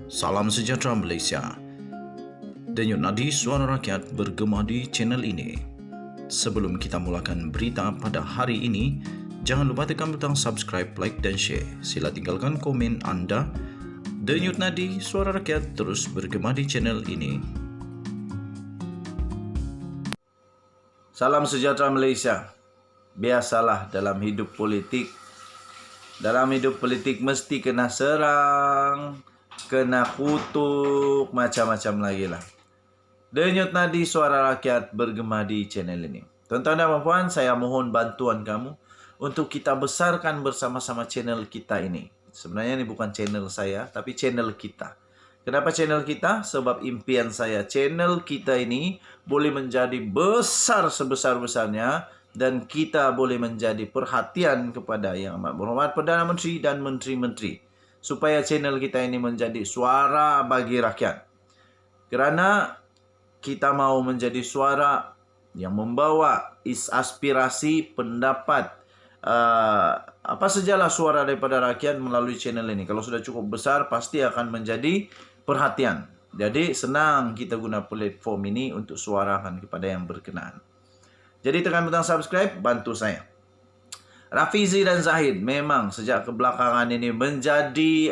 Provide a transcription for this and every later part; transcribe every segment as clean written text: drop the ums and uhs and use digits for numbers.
Salam sejahtera Malaysia. Denyut nadi suara rakyat bergema di channel ini. Sebelum kita mulakan berita pada hari ini, jangan lupa tekan butang subscribe, like dan share. Sila tinggalkan komen anda. Denyut nadi suara rakyat terus bergema di channel ini. Salam sejahtera Malaysia. Biasalah dalam hidup politik. Dalam hidup politik mesti kena serang, kena kutuk, macam-macam lagi lah. Denyut nadi suara rakyat bergema di channel ini. Tuan-tuan dan puan, saya mohon bantuan kamu untuk kita besarkan bersama-sama channel kita ini. Sebenarnya ini bukan channel saya, tapi channel kita. Kenapa channel kita? Sebab impian saya channel kita ini boleh menjadi besar sebesar-besarnya dan kita boleh menjadi perhatian kepada Yang Amat Berhormat Perdana Menteri dan menteri-menteri, supaya channel kita ini menjadi suara bagi rakyat. Kerana kita mau menjadi suara yang membawa aspirasi, pendapat, apa sajalah suara daripada rakyat melalui channel ini. Kalau sudah cukup besar, pasti akan menjadi perhatian. Jadi senang kita guna platform ini untuk suarakan kepada yang berkenaan. Jadi tekan butang subscribe, bantu saya. Rafizi dan Zahid memang sejak kebelakangan ini menjadi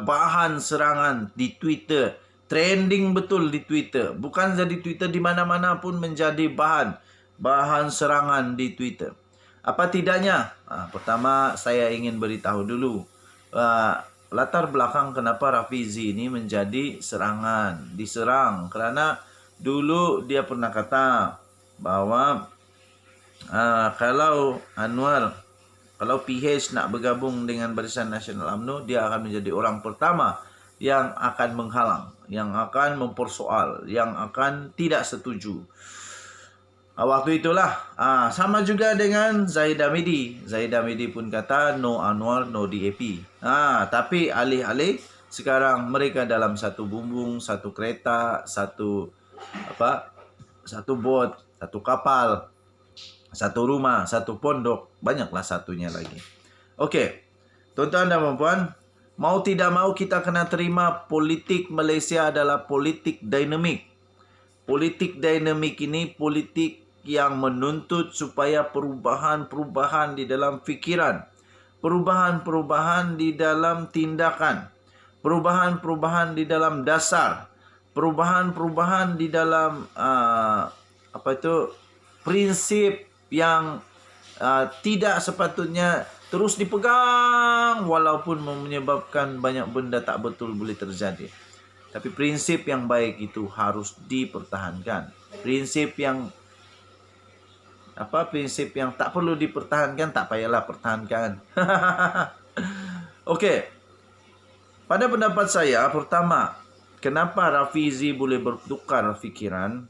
bahan serangan di Twitter. Trending betul di Twitter. Bukan jadi Twitter di mana-mana pun menjadi bahan serangan di Twitter. Apa tidaknya? Pertama saya ingin beritahu dulu latar belakang kenapa Rafizi ini menjadi diserang. Kerana dulu dia pernah kata bahwa kalau PH nak bergabung dengan Barisan Nasional UMNO, dia akan menjadi orang pertama yang akan menghalang, yang akan mempersoal, yang akan tidak setuju. Waktu itulah sama juga dengan Zahid Hamidi. Zahid Hamidi pun kata no Anwar, no DAP. Tapi alih-alih sekarang mereka dalam satu bumbung, satu kereta, satu bot, satu kapal, satu rumah, satu pondok, banyaklah satunya lagi. Okey, tuan-tuan dan puan-puan, mau tidak mau kita kena terima politik Malaysia adalah politik dinamik. Politik dinamik ini politik yang menuntut supaya perubahan-perubahan di dalam fikiran, perubahan-perubahan di dalam tindakan, perubahan-perubahan di dalam dasar, perubahan-perubahan di dalam prinsip yang tidak sepatutnya terus dipegang walaupun menyebabkan banyak benda tak betul boleh terjadi. Tapi prinsip yang baik itu harus dipertahankan. Prinsip yang tak perlu dipertahankan, tak payahlah pertahankan. Okey. Pada pendapat saya, pertama, kenapa Rafizi boleh bertukar fikiran?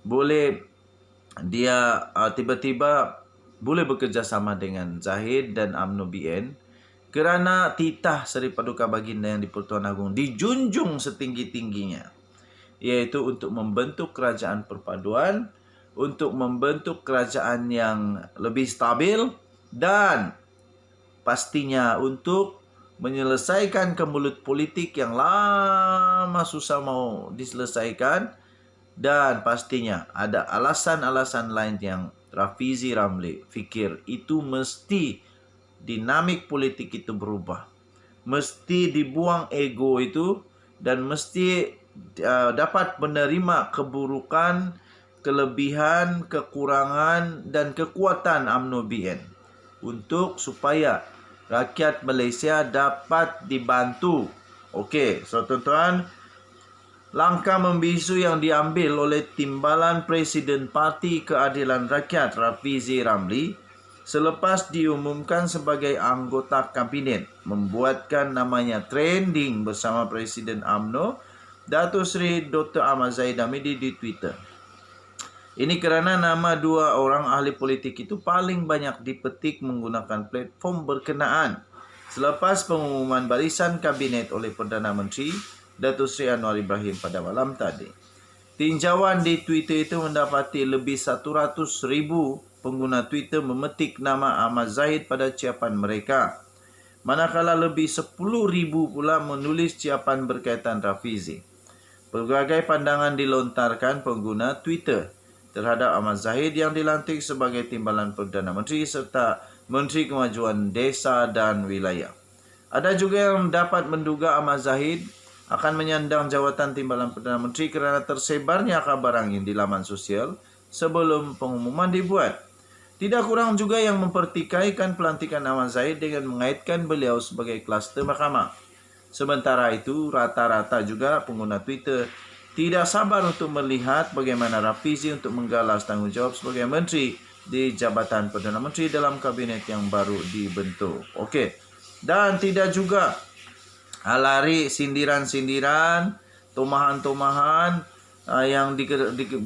Boleh dia tiba-tiba boleh bekerjasama dengan Zahid dan UMNO BN kerana titah Seri Paduka Baginda yang di-Pertuan Agong dijunjung setinggi-tingginya, iaitu untuk membentuk kerajaan perpaduan, untuk membentuk kerajaan yang lebih stabil dan pastinya untuk menyelesaikan kemelut politik yang lama susah mau diselesaikan. Dan pastinya ada alasan-alasan lain yang Rafizi Ramli fikir itu mesti dinamik politik itu berubah. Mesti dibuang ego itu dan mesti dapat menerima keburukan, kelebihan, kekurangan dan kekuatan UMNO BN untuk supaya rakyat Malaysia dapat dibantu. Okey, so tuan-tuan, langkah membisu yang diambil oleh Timbalan Presiden Parti Keadilan Rakyat Rafizi Ramli selepas diumumkan sebagai anggota kabinet membuatkan namanya trending bersama Presiden UMNO Datuk Seri Dr. Ahmad Zahid Hamidi di Twitter. Ini kerana nama dua orang ahli politik itu paling banyak dipetik menggunakan platform berkenaan selepas pengumuman barisan kabinet oleh Perdana Menteri Datuk Seri Anwar Ibrahim pada malam tadi. Tinjauan di Twitter itu mendapati lebih 100,000 pengguna Twitter memetik nama Ahmad Zahid pada ucapan mereka. manakala lebih 10,000 pula menulis ciapan berkaitan Rafizi. Berbagai pandangan dilontarkan pengguna Twitter terhadap Ahmad Zahid yang dilantik sebagai Timbalan Perdana Menteri serta Menteri Kemajuan Desa dan Wilayah. Ada juga yang dapat menduga Ahmad Zahid akan menyandang jawatan Timbalan Perdana Menteri kerana tersebarnya kabar angin di laman sosial sebelum pengumuman dibuat. Tidak kurang juga yang mempertikaikan pelantikan Ahmad Zahid dengan mengaitkan beliau sebagai kluster mahkamah. Sementara itu, rata-rata juga pengguna Twitter tidak sabar untuk melihat bagaimana Rafizi untuk menggalas tanggungjawab sebagai menteri di Jabatan Perdana Menteri dalam kabinet yang baru dibentuk. Okey. Dan tidak juga lari sindiran-sindiran, tomahan-tomahan yang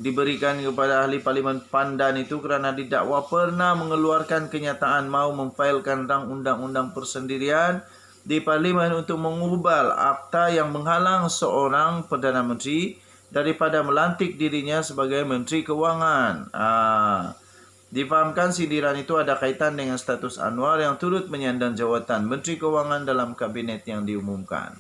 diberikan kepada ahli Parlimen Pandan itu kerana didakwa pernah mengeluarkan kenyataan mahu memfailkan undang-undang persendirian di Parlimen untuk mengubal akta yang menghalang seorang Perdana Menteri daripada melantik dirinya sebagai Menteri Kewangan. Difahamkan sindiran itu ada kaitan dengan status Anwar yang turut menyandang jawatan Menteri Kewangan dalam kabinet yang diumumkan.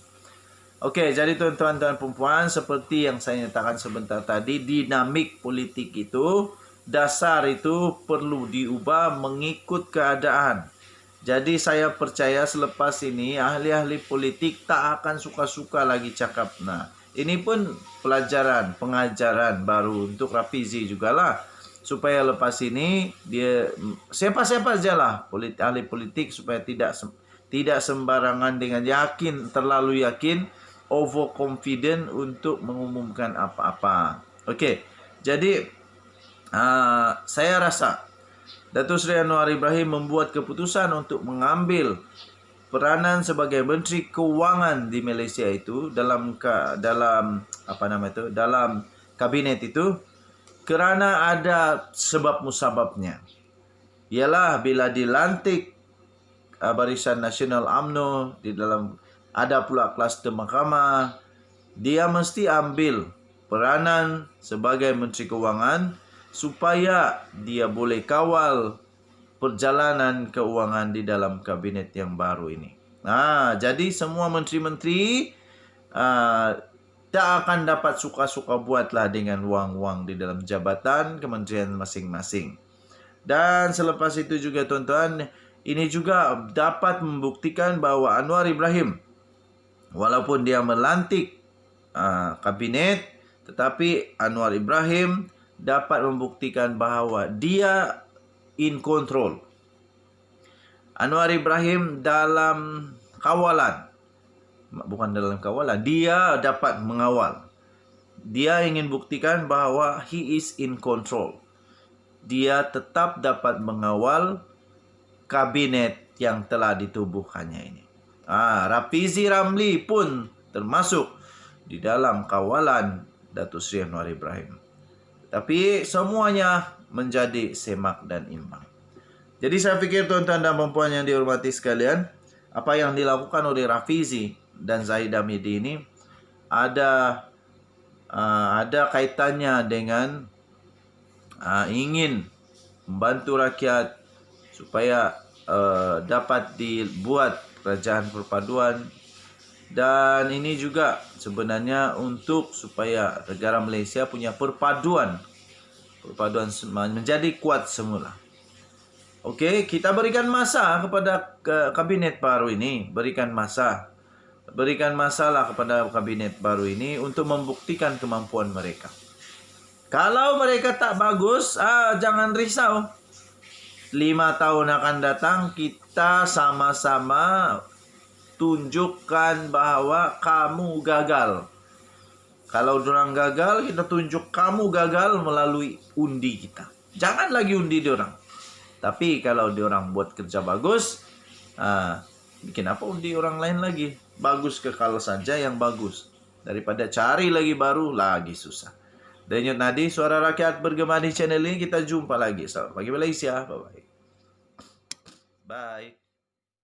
Okey, jadi tuan-tuan dan puan-puan, seperti yang saya nyatakan sebentar tadi, dinamik politik itu, dasar itu perlu diubah mengikut keadaan. Jadi saya percaya selepas ini ahli-ahli politik tak akan suka-suka lagi cakap. Nah, ini pun pelajaran, pengajaran baru untuk Rafizi jugalah. Supaya lepas ini dia siapa-siapa sajalah ahli politik supaya tidak sembarangan dengan yakin, terlalu yakin, overconfident untuk mengumumkan apa-apa. Okey. Jadi saya rasa Datuk Seri Anwar Ibrahim membuat keputusan untuk mengambil peranan sebagai Menteri Kewangan di Malaysia itu dalam kabinet itu kerana ada sebab musababnya. Ialah bila dilantik Barisan Nasional UMNO di dalam ada pula kluster mahkamah, dia mesti ambil peranan sebagai Menteri Kewangan supaya dia boleh kawal perjalanan keuangan di dalam kabinet yang baru ini. Jadi semua menteri-menteri tak akan dapat suka-suka buatlah dengan wang-wang di dalam jabatan kementerian masing-masing. Dan selepas itu juga tuan-tuan, ini juga dapat membuktikan bahawa Anwar Ibrahim walaupun dia melantik kabinet, tetapi Anwar Ibrahim dapat membuktikan bahawa dia in control. Anwar Ibrahim dalam kawalan. Bukan dalam kawalan, dia dapat mengawal. Dia ingin buktikan bahawa he is in control. Dia tetap dapat mengawal kabinet yang telah ditubuhkannya ini. Rafizi Ramli pun termasuk di dalam kawalan Datuk Seri Anwar Ibrahim. Tapi semuanya menjadi semak dan imbang. Jadi saya fikir tuan-tuan dan puan yang dihormati sekalian, apa yang dilakukan oleh Rafizi dan Zahid Hamidi ini ada kaitannya dengan ingin membantu rakyat supaya dapat dibuat kerajaan perpaduan, dan ini juga sebenarnya untuk supaya negara Malaysia punya perpaduan menjadi kuat semula. Okey, kita berikan masa kepada kabinet baru ini, berikan masalah kepada kabinet baru ini untuk membuktikan kemampuan mereka. Kalau mereka tak bagus, jangan risau. 5 tahun akan datang, kita sama-sama tunjukkan bahawa kamu gagal. Kalau diorang gagal, kita tunjuk kamu gagal melalui undi kita. Jangan lagi undi diorang. Tapi kalau diorang buat kerja bagus, bikin apa undi orang lain lagi? Bagus kekal saja yang bagus. Daripada cari lagi baru, lagi susah. Denyut Nadi, Suara Rakyat bergema di channel ini. Kita jumpa lagi. Selamat pagi Malaysia. Bye-bye. Bye.